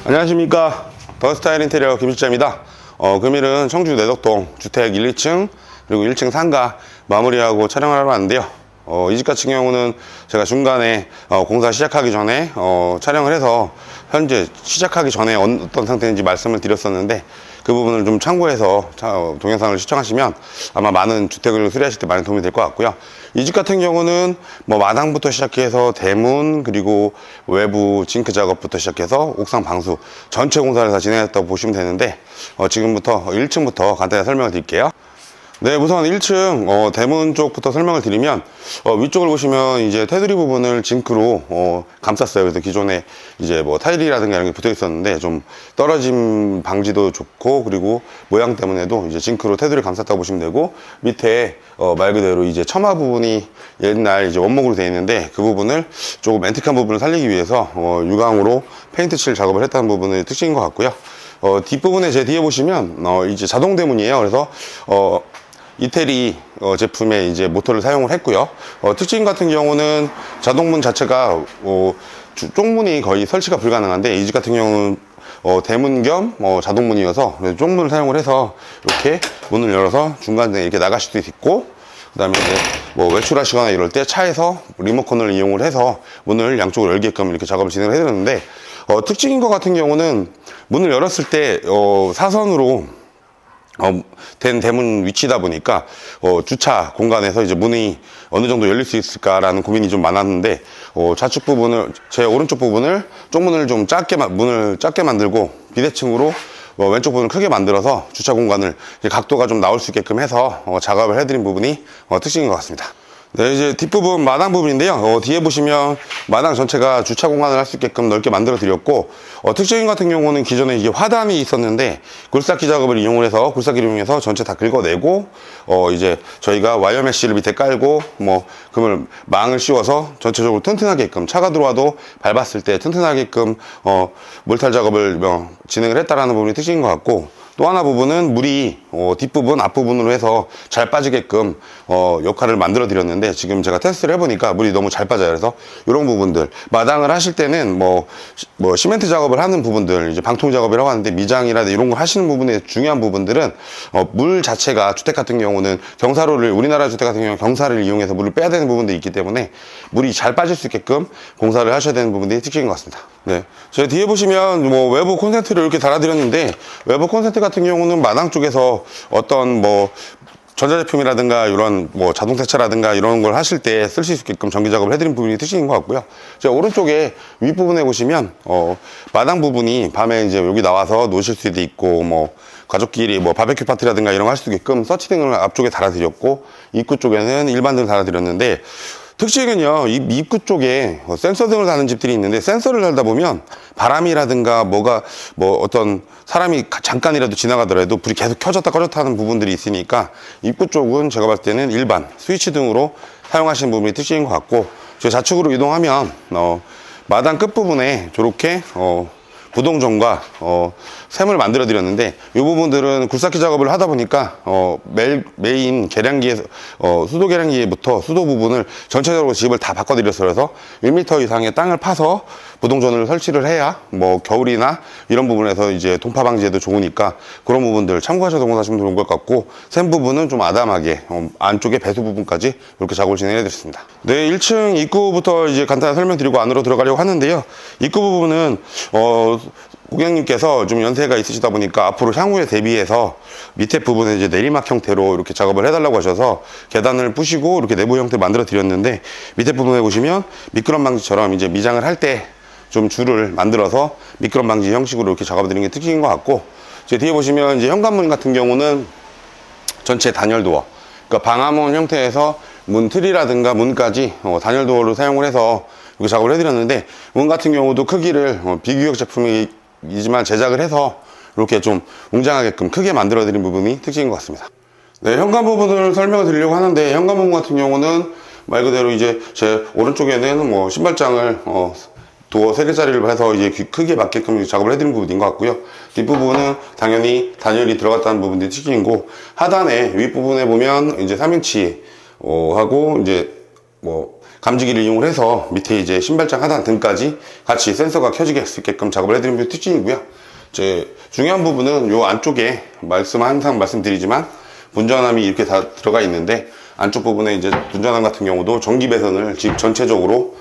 안녕하십니까, 더스타일 인테리어 김실재입니다. 금일은 청주 내덕동 주택 1, 2층 그리고 1층 상가 마무리하고 촬영을 하러 왔는데요. 이 집 같은 경우는 제가 중간에 공사 시작하기 전에 촬영을 해서 현재 시작하기 전에 어떤 상태인지 말씀을 드렸었는데, 그 부분을 좀 참고해서 동영상을 시청하시면 아마 많은 주택을 수리하실 때 많이 도움이 될 것 같고요. 이 집 같은 경우는 뭐 마당부터 시작해서 대문 그리고 외부 징크 작업부터 시작해서 옥상 방수 전체 공사를 다 진행했다고 보시면 되는데, 지금부터 1층부터 간단히 설명을 드릴게요. 네, 우선 1층 대문 쪽부터 설명을 드리면, 위쪽을 보시면 이제 테두리 부분을 징크로 감쌌어요. 그래서 기존에 이제 뭐 타일이라든가 이런 게 붙어 있었는데 좀 떨어짐 방지도 좋고, 그리고 모양 때문에도 이제 징크로 테두리를 감쌌다고 보시면 되고, 밑에 말 그대로 이제 처마 부분이 옛날 이제 원목으로 되어 있는데, 그 부분을 조금 앤틱한 부분을 살리기 위해서 유광으로 페인트 칠 작업을 했다는 부분이 특징인 것 같고요. 뒷부분에 제 뒤에 보시면 이제 자동 대문이에요. 그래서 이태리 제품의 이제 모터를 사용을 했고요. 특징 같은 경우는 자동문 자체가 쪽문이 거의 설치가 불가능한데, 이 집 같은 경우는 대문 겸 자동문이어서 쪽문을 사용을 해서 이렇게 문을 열어서 중간에 이렇게 나가실 수 있고, 그 다음에 이제 뭐 외출하시거나 이럴 때 차에서 리모컨을 이용을 해서 문을 양쪽으로 열게끔 이렇게 작업을 진행을 해드렸는데, 특징인 것 같은 경우는 문을 열었을 때 사선으로 된 대문 위치다 보니까 주차 공간에서 이제 문이 어느 정도 열릴 수 있을까라는 고민이 좀 많았는데, 좌측 부분을, 제 오른쪽 부분을 쪽문을 좀 문을 작게 만들고 비대칭으로 왼쪽 부분을 크게 만들어서 주차 공간을 각도가 좀 나올 수 있게끔 해서 작업을 해드린 부분이 특징인 것 같습니다. 네, 이제 뒷부분 마당 부분인데요. 뒤에 보시면 마당 전체가 주차 공간을 할 수 있게끔 넓게 만들어 드렸고, 특징인 같은 경우는 기존에 이게 화단이 있었는데 굴삭기 작업을 이용을 해서, 굴삭기를 이용해서 전체 다 긁어내고, 이제 저희가 와이어 메쉬를 밑에 깔고 그걸 망을 씌워서 전체적으로 튼튼하게끔, 차가 들어와도 밟았을 때 튼튼하게끔 몰탈 작업을 진행을 했다라는 부분이 특징인 것 같고, 또 하나 부분은 물이 뒷부분, 앞부분으로 해서 잘 빠지게끔 역할을 만들어 드렸는데, 지금 제가 테스트를 해보니까 물이 너무 잘 빠져요. 그래서 이런 부분들, 마당을 하실 때는 뭐 시멘트 작업을 하는 부분들, 이제 방통 작업이라고 하는데, 미장이라든지 이런 거 하시는 부분에 중요한 부분들은 물 자체가, 주택 같은 경우는 경사로를, 우리나라 주택 같은 경우는 경사를 이용해서 물을 빼야 되는 부분도 있기 때문에 물이 잘 빠질 수 있게끔 공사를 하셔야 되는 부분들이 특징인 것 같습니다. 네, 제 뒤에 보시면 외부 콘센트를 이렇게 달아드렸는데, 외부 콘센트 같은 경우는 마당 쪽에서 어떤 전자제품이라든가 이런 자동 세차라든가 이런 걸 하실 때 쓸 수 있게끔 전기 작업을 해드린 부분이 특징인 것 같고요. 제 오른쪽에 윗부분에 보시면 마당 부분이 밤에 이제 여기 나와서 노실 수도 있고, 가족끼리 바베큐 파티라든가 이런 거 할 수 있게끔 서치등을 앞쪽에 달아드렸고, 입구 쪽에는 일반등을 달아드렸는데, 특징은요, 이 입구 쪽에 센서등을 다는 집들이 있는데, 센서를 달다 보면 바람이라든가 어떤 사람이 잠깐이라도 지나가더라도 불이 계속 켜졌다 꺼졌다 하는 부분들이 있으니까, 입구 쪽은 제가 봤을 때는 일반 스위치등으로 사용하시는 부분이 특징인 것 같고, 제 좌측으로 이동하면 마당 끝부분에 저렇게 부동전과 샘을 만들어 드렸는데, 이 부분들은 굴삭기 작업을 하다 보니까 메인 계량기에서 수도 계량기부터 수도 부분을 전체적으로 집을 다 바꿔 드렸어요. 그래서 1m 이상의 땅을 파서 부동전을 설치를 해야 겨울이나 이런 부분에서 이제 동파 방지에도 좋으니까, 그런 부분들 참고하셔서 공사하시면 좋을 것 같고, 샘 부분은 좀 아담하게 안쪽에 배수 부분까지 이렇게 작업을 진행해 드렸습니다. 네, 1층 입구부터 이제 간단히 설명드리고 안으로 들어가려고 하는데요. 입구 부분은 고객님께서 좀 연세가 있으시다 보니까 앞으로 향후에 대비해서 밑에 부분에 이제 내리막 형태로 이렇게 작업을 해달라고 하셔서 계단을 부시고 이렇게 내부 형태 만들어 드렸는데, 밑에 부분에 보시면 미끄럼 방지처럼 이제 미장을 할 때 좀 줄을 만들어서 미끄럼 방지 형식으로 이렇게 작업을 드리는 게 특징인 것 같고, 제 뒤에 보시면 이제 현관문 같은 경우는 전체 단열 도어, 그러니까 방화문 형태에서 문 틀이라든가 문까지 단열 도어를 사용을 해서 이렇게 작업을 해드렸는데, 문 같은 경우도 크기를 비규격 제품이지만 제작을 해서 이렇게 좀 웅장하게끔 크게 만들어 드린 부분이 특징인 것 같습니다. 네, 현관 부분을 설명을 드리려고 하는데, 현관 부분 같은 경우는 말 그대로 이제 제 오른쪽에는 뭐 신발장을 도어 3개짜리를 해서 이제 크기에 맞게끔 작업을 해드린 부분인 것 같고요. 뒷부분은 당연히 단열이 들어갔다는 부분이 특징이고, 하단에 윗부분에 보면 이제 3인치 하고 이제 뭐 감지기를 이용을 해서 밑에 이제 신발장 하단 등까지 같이 센서가 켜지게 수 있게끔 작업을 해드린 부분이 특징이고요. 제 중요한 부분은 요 안쪽에 항상 말씀드리지만 분전함이 이렇게 다 들어가 있는데, 안쪽 부분에 이제 분전함 같은 경우도 전기 배선을 집 전체적으로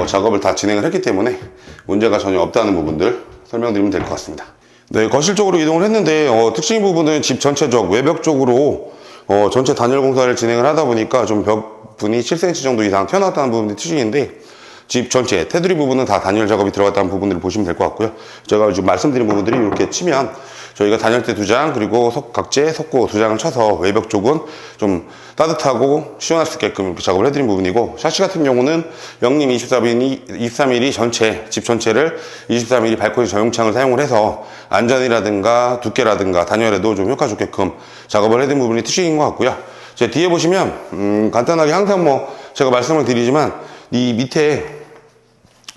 작업을 다 진행을 했기 때문에 문제가 전혀 없다는 부분들 설명드리면 될 것 같습니다. 네, 거실 쪽으로 이동을 했는데 특징인 부분은 집 전체적 외벽 쪽으로 전체 단열 공사를 진행을 하다 보니까 좀 벽분이 7cm 정도 이상 튀어나왔다는 부분이 특징인데, 집 전체 테두리 부분은 다 단열 작업이 들어갔다는 부분들을 보시면 될 것 같고요. 제가 지금 말씀드린 부분들이 이렇게 치면 저희가 단열대 2장 그리고 각재 석고 2장을 쳐서 외벽 쪽은 좀 따뜻하고 시원할 수 있게끔 이렇게 작업을 해드린 부분이고, 샤시 같은 경우는 영림 23mm 전체 집 전체를 23mm 발코니 전용창을 사용을 해서 안전이라든가 두께라든가 단열에도 좀 효과 좋게끔 작업을 해드린 부분이 특징인 것 같고요. 제 뒤에 보시면 간단하게 항상 뭐 제가 말씀을 드리지만 이 밑에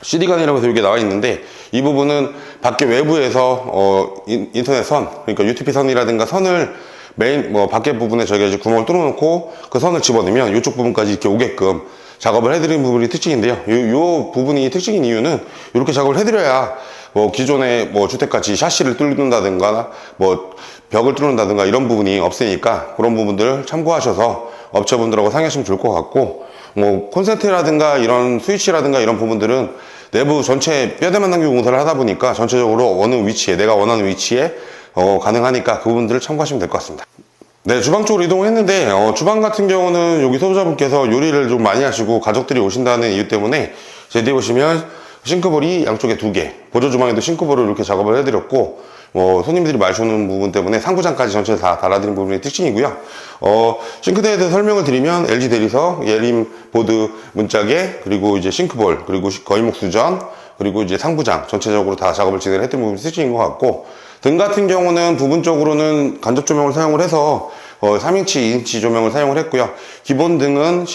CD관이라고 해서 이게 나와 있는데, 이 부분은 밖에 외부에서 인터넷 선, 그러니까 UTP 선이라든가 선을 메인 밖에 부분에 저희가 이제 구멍을 뚫어놓고 그 선을 집어넣으면 이쪽 부분까지 이렇게 오게끔 작업을 해드리는 부분이 특징인데요. 요 부분이 특징인 이유는 이렇게 작업을 해드려야 기존의 주택같이 샤시를 뚫는다든가 벽을 뚫는다든가 이런 부분이 없으니까, 그런 부분들을 참고하셔서 업체분들하고 상의하시면 좋을 것 같고, 콘센트라든가 이런 스위치라든가 이런 부분들은 내부 전체 뼈대만 남기고 공사를 하다 보니까 전체적으로 어느 위치에 내가 원하는 위치에 가능하니까 그 부분들을 참고하시면 될 것 같습니다. 네, 주방 쪽으로 이동을 했는데 주방 같은 경우는 여기 소비자분께서 요리를 좀 많이 하시고 가족들이 오신다는 이유 때문에 제 뒤에 보시면 싱크볼이 양쪽에 2개, 보조 주방에도 싱크볼을 이렇게 작업을 해드렸고, 손님들이 마시는 부분 때문에 상부장까지 전체 다 달아드린 부분이 특징이고요. 싱크대에 대해서 설명을 드리면 LG 대리석, 예림 보드 문짝에, 그리고 이제 싱크볼, 그리고 거위목 수전, 그리고 이제 상부장 전체적으로 다 작업을 진행을 했던 부분이 특징인 것 같고, 등 같은 경우는 부분적으로는 간접 조명을 사용을 해서 3인치, 2인치 조명을 사용을 했고요. 기본 등은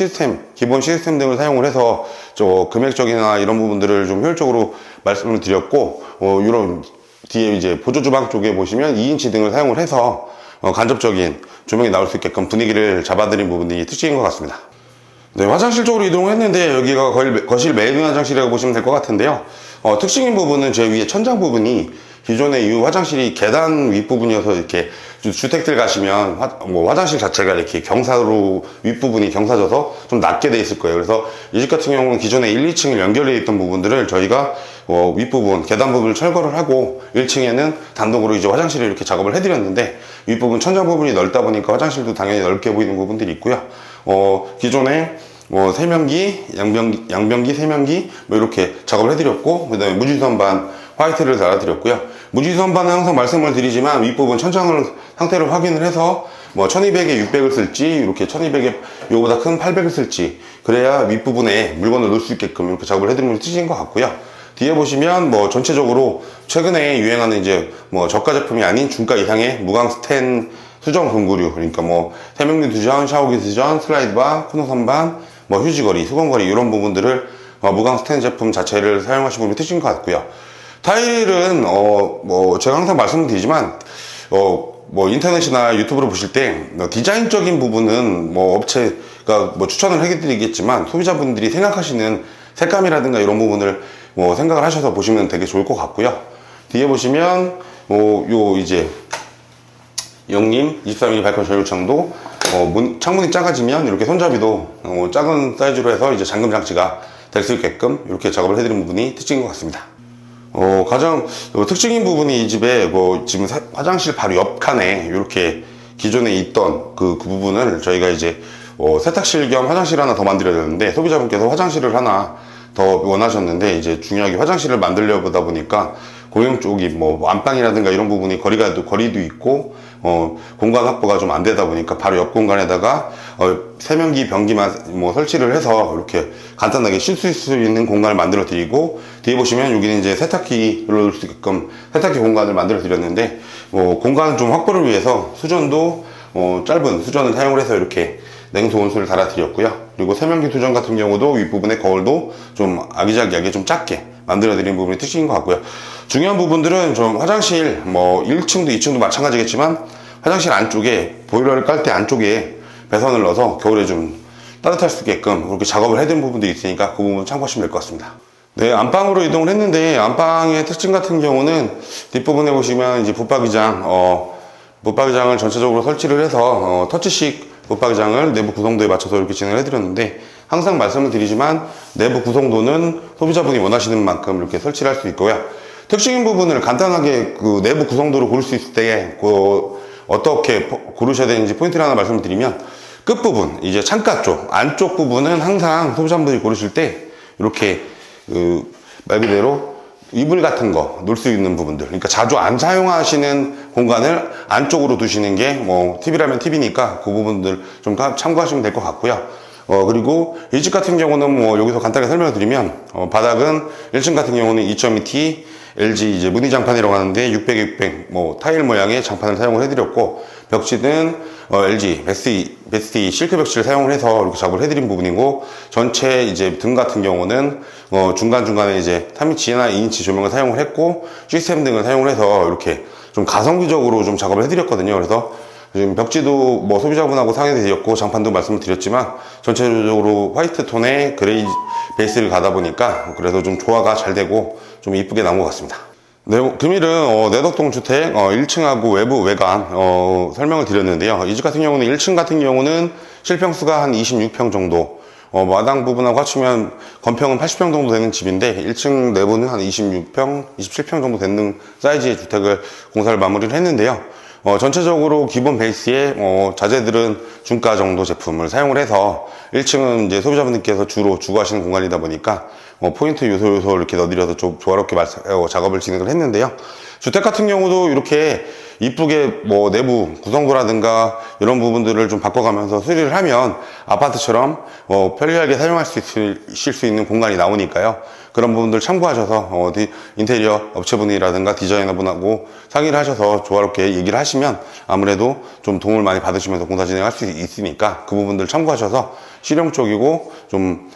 기본 시스템 등을 사용을 해서 금액적이나 이런 부분들을 좀 효율적으로 말씀을 드렸고, 이런 뒤에 이제 보조 주방 쪽에 보시면 2인치 등을 사용을 해서 간접적인 조명이 나올 수 있게끔 분위기를 잡아드린 부분이 특징인 것 같습니다. 네, 화장실 쪽으로 이동했는데 여기가 거실 메인 화장실이라고 보시면 될 것 같은데요. 특징인 부분은 제 위에 천장 부분이 기존의 이 화장실이 계단 윗부분이어서 이렇게 주택들 가시면 화장실 자체가 이렇게 경사로 윗부분이 경사져서 좀 낮게 돼 있을 거예요. 그래서 이 집 같은 경우는 기존에 1, 2층을 연결되어 있던 부분들을 저희가 윗부분 계단 부분을 철거를 하고 1층에는 단독으로 이제 화장실을 이렇게 작업을 해드렸는데, 윗부분 천장 부분이 넓다 보니까 화장실도 당연히 넓게 보이는 부분들이 있고요. 기존에 세면기, 양변기, 세면기 이렇게 작업을 해드렸고, 그 다음에 무지선반 화이트를 달아드렸고요. 무지선반은 항상 말씀을 드리지만 윗부분 천장을 상태를 확인을 해서 1200에 600을 쓸지, 이렇게 1200에 이거보다 큰 800을 쓸지, 그래야 윗부분에 물건을 넣을 수 있게끔 이렇게 작업을 해드리는 특징인 것 같고요. 뒤에 보시면 전체적으로 최근에 유행하는 이제 저가 제품이 아닌 중가 이상의 무광 스텐 수전 공구류, 그러니까 세면기 수전, 샤워기 수전, 슬라이드바, 코너 선반, 휴지거리, 수건거리 이런 부분들을 무광 스텐 제품 자체를 사용하시는 분이 특징인 것 같고요. 타일은 제가 항상 말씀드리지만 인터넷이나 유튜브를 보실 때 디자인적인 부분은 업체가 추천을 해드리겠지만, 소비자분들이 생각하시는 색감이라든가 이런 부분을 생각을 하셔서 보시면 되게 좋을 것 같고요. 뒤에 보시면 이제 영림 23mm 발코니 전용창도 창문이 작아지면 이렇게 손잡이도 작은 사이즈로 해서 이제 잠금 장치가 될 수 있게끔 이렇게 작업을 해드린 부분이 특징인 것 같습니다. 가장 특징인 부분이 이 집에 지금 화장실 바로 옆 칸에 이렇게 기존에 있던 그 부분을 저희가 이제 세탁실 겸 화장실 하나 더 만들어야 되는데, 소비자분께서 화장실을 하나 더 원하셨는데, 이제 중요하게 화장실을 만들려 보다 보니까 고용 쪽이 안방이라든가 이런 부분이 거리도 있고 공간 확보가 좀 안 되다 보니까 바로 옆 공간에다가 세면기, 변기만 뭐 설치를 해서 이렇게 간단하게 쉴 수 있는 공간을 만들어 드리고, 뒤에 보시면 여기는 이제 세탁기를 넣을 수 있게끔 세탁기 공간을 만들어 드렸는데, 공간 좀 확보를 위해서 수전도 짧은 수전을 사용을 해서 이렇게 냉수 온수를 달아 드렸고요. 그리고 세면기 수전 같은 경우도 윗부분의 거울도 좀 아기자기하게 좀 작게 만들어 드린 부분이 특징인 것 같고요. 중요한 부분들은 좀 화장실 1층도 2층도 마찬가지겠지만 화장실 안쪽에 보일러를 깔 때 안쪽에 배선을 넣어서 겨울에 좀 따뜻할 수 있게끔 그렇게 작업을 해둔 부분도 있으니까 그 부분 참고하시면 될 것 같습니다. 네, 안방으로 이동을 했는데, 안방의 특징 같은 경우는 뒷부분에 보시면 이제 붙박이장을 전체적으로 설치를 해서 터치식 붙박이장을 내부 구성도에 맞춰서 이렇게 진행을 해드렸는데, 항상 말씀을 드리지만 내부 구성도는 소비자분이 원하시는 만큼 이렇게 설치를 할 수 있고요. 특징인 부분을 간단하게 그 내부 구성도를 고를 수 있을 때 어떻게 고르셔야 되는지 포인트를 하나 말씀을 드리면, 끝부분, 이제 창가 쪽, 안쪽 부분은 항상 소비자분들이 고르실 때 이렇게 말 그대로 이불 같은 거 놓을 수 있는 부분들, 그러니까 자주 안 사용하시는 공간을 안쪽으로 두시는 게 TV라면 TV니까 그 부분들 좀 참고하시면 될 것 같고요. 그리고 이 집 같은 경우는 여기서 간단하게 설명을 드리면, 바닥은 1층 같은 경우는 2.2T LG 이제 무늬 장판이라고 하는데 600 타일 모양의 장판을 사용을 해드렸고, 벽지는 LG 베스티 실크 벽지를 사용을 해서 이렇게 작업을 해드린 부분이고, 전체 이제 등 같은 경우는 중간중간에 이제 3인치나 2인치 조명을 사용을 했고, 시스템 등을 사용을 해서 이렇게 좀 가성비적으로 좀 작업을 해드렸거든요. 그래서 지금 벽지도 소비자분하고 상의도 드렸고, 장판도 말씀을 드렸지만 전체적으로 화이트 톤의 그레이 베이스를 가다 보니까 그래서 좀 조화가 잘 되고 좀 이쁘게 나온 것 같습니다. 네, 금일은 내덕동 주택 1층하고 외부 외관 설명을 드렸는데요. 이 집 같은 경우는 1층 같은 경우는 실평수가 한 26평 정도, 마당 부분하고 합치면 건평은 80평 정도 되는 집인데 1층 내부는 한 26평, 27평 정도 되는 사이즈의 주택을 공사를 마무리를 했는데요. 전체적으로 기본 베이스에 자재들은 중가 정도 제품을 사용을 해서 1층은 이제 소비자분들께서 주로 주거하시는 공간이다 보니까 포인트 요소 이렇게 넣어드려서 좀 조화롭게 작업을 진행을 했는데요. 주택 같은 경우도 이렇게 이쁘게 내부 구성도라든가 이런 부분들을 좀 바꿔가면서 수리를 하면 아파트처럼 편리하게 사용하실 수 있는 공간이 나오니까요. 그런 부분들 참고하셔서 인테리어 업체분이라든가 디자이너분하고 상의를 하셔서 조화롭게 얘기를 하시면 아무래도 좀 도움을 많이 받으시면서 공사 진행할 수 있으니까 그 부분들 참고하셔서 실용적이고 좀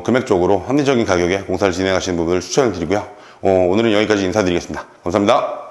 금액적으로 합리적인 가격에 공사를 진행하시는 부분을 추천을 드리고요. 오늘은 여기까지 인사드리겠습니다. 감사합니다.